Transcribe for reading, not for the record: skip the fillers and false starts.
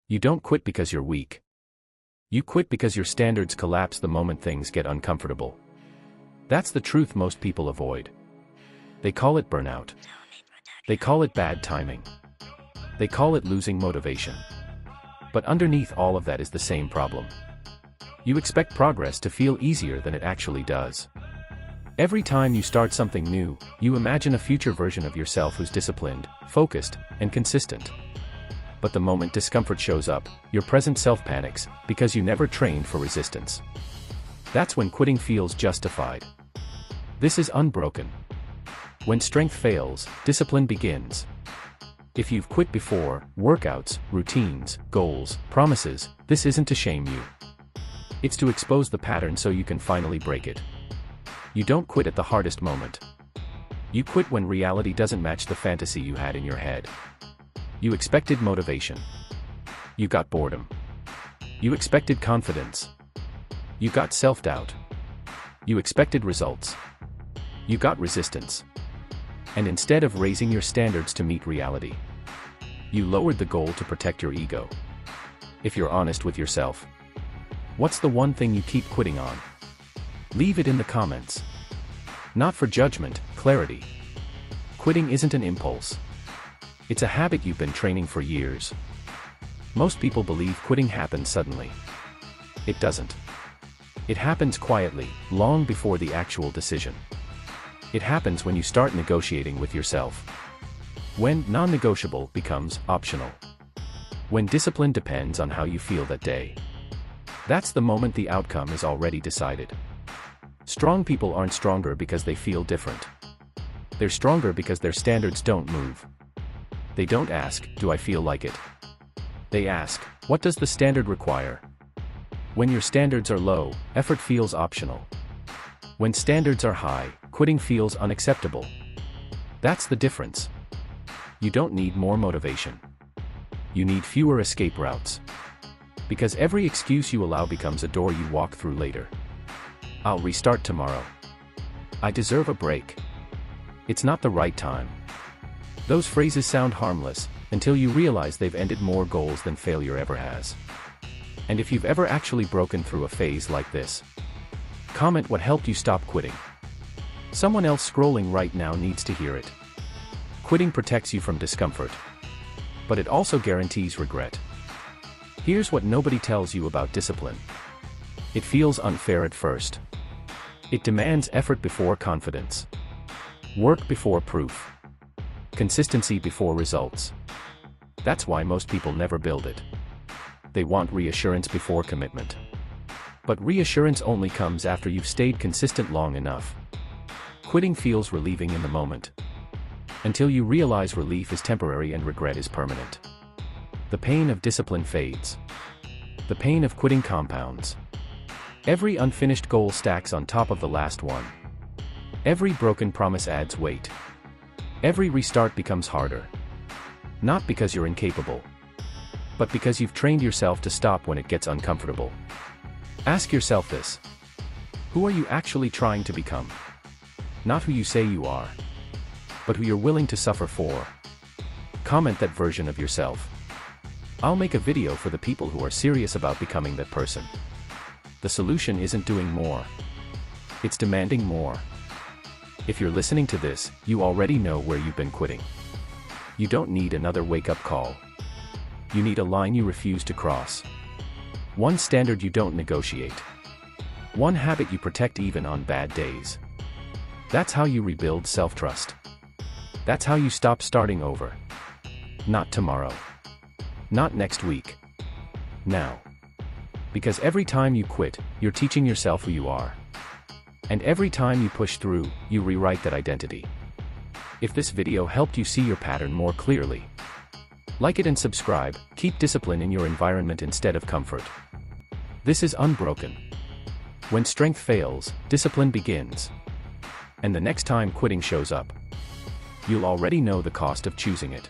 You don't quit because you're weak. You quit because your standards collapse the moment things get uncomfortable. That's the truth most people avoid. They call it burnout. They call it bad timing. They call it losing motivation. But underneath all of that is the same problem. You expect progress to feel easier than it actually does. Every time you start something new, you imagine a future version of yourself who's disciplined, focused, and consistent. But the moment discomfort shows up, your present self panics, because you never trained for resistance. That's when quitting feels justified. This is unbroken. When strength fails, discipline begins. If you've quit before, workouts, routines, goals, promises, this isn't to shame you. It's to expose the pattern so you can finally break it. You don't quit at the hardest moment. You quit when reality doesn't match the fantasy you had in your head. You expected motivation. You got boredom. You expected confidence. You got self-doubt. You expected results. You got resistance. And instead of raising your standards to meet reality, you lowered the goal to protect your ego. If you're honest with yourself, what's the one thing you keep quitting on? Leave it in the comments. Not for judgment, clarity. Quitting isn't an impulse. It's a habit you've been training for years. Most people believe quitting happens suddenly. It doesn't. It happens quietly, long before the actual decision. It happens when you start negotiating with yourself. When non-negotiable becomes optional. When discipline depends on how you feel that day. That's the moment the outcome is already decided. Strong people aren't stronger because they feel different. They're stronger because their standards don't move. They don't ask, do I feel like it? They ask, what does the standard require? When your standards are low, effort feels optional. When standards are high, quitting feels unacceptable. That's the difference. You don't need more motivation. You need fewer escape routes. Because every excuse you allow becomes a door you walk through later. I'll restart tomorrow. I deserve a break. It's not the right time. Those phrases sound harmless, until you realize they've ended more goals than failure ever has. And if you've ever actually broken through a phase like this, comment what helped you stop quitting. Someone else scrolling right now needs to hear it. Quitting protects you from discomfort. But it also guarantees regret. Here's what nobody tells you about discipline. It feels unfair at first. It demands effort before confidence. Work before proof. Consistency before results. That's why most people never build it. They want reassurance before commitment. But reassurance only comes after you've stayed consistent long enough. Quitting feels relieving in the moment. Until you realize relief is temporary and regret is permanent. The pain of discipline fades. The pain of quitting compounds. Every unfinished goal stacks on top of the last one. Every broken promise adds weight. Every restart becomes harder. Not because you're incapable, but because you've trained yourself to stop when it gets uncomfortable. Ask yourself this. Who are you actually trying to become? Not who you say you are, but who you're willing to suffer for. Comment that version of yourself. I'll make a video for the people who are serious about becoming that person. The solution isn't doing more. It's demanding more. If you're listening to this, you already know where you've been quitting. You don't need another wake-up call. You need a line you refuse to cross. One standard you don't negotiate. One habit you protect even on bad days. That's how you rebuild self-trust. That's how you stop starting over. Not tomorrow. Not next week. Now. Because every time you quit, you're teaching yourself who you are. And every time you push through, you rewrite that identity. If this video helped you see your pattern more clearly, like it and subscribe. Keep discipline in your environment instead of comfort. This is Unbroken. When strength fails, discipline begins. And the next time quitting shows up, you'll already know the cost of choosing it.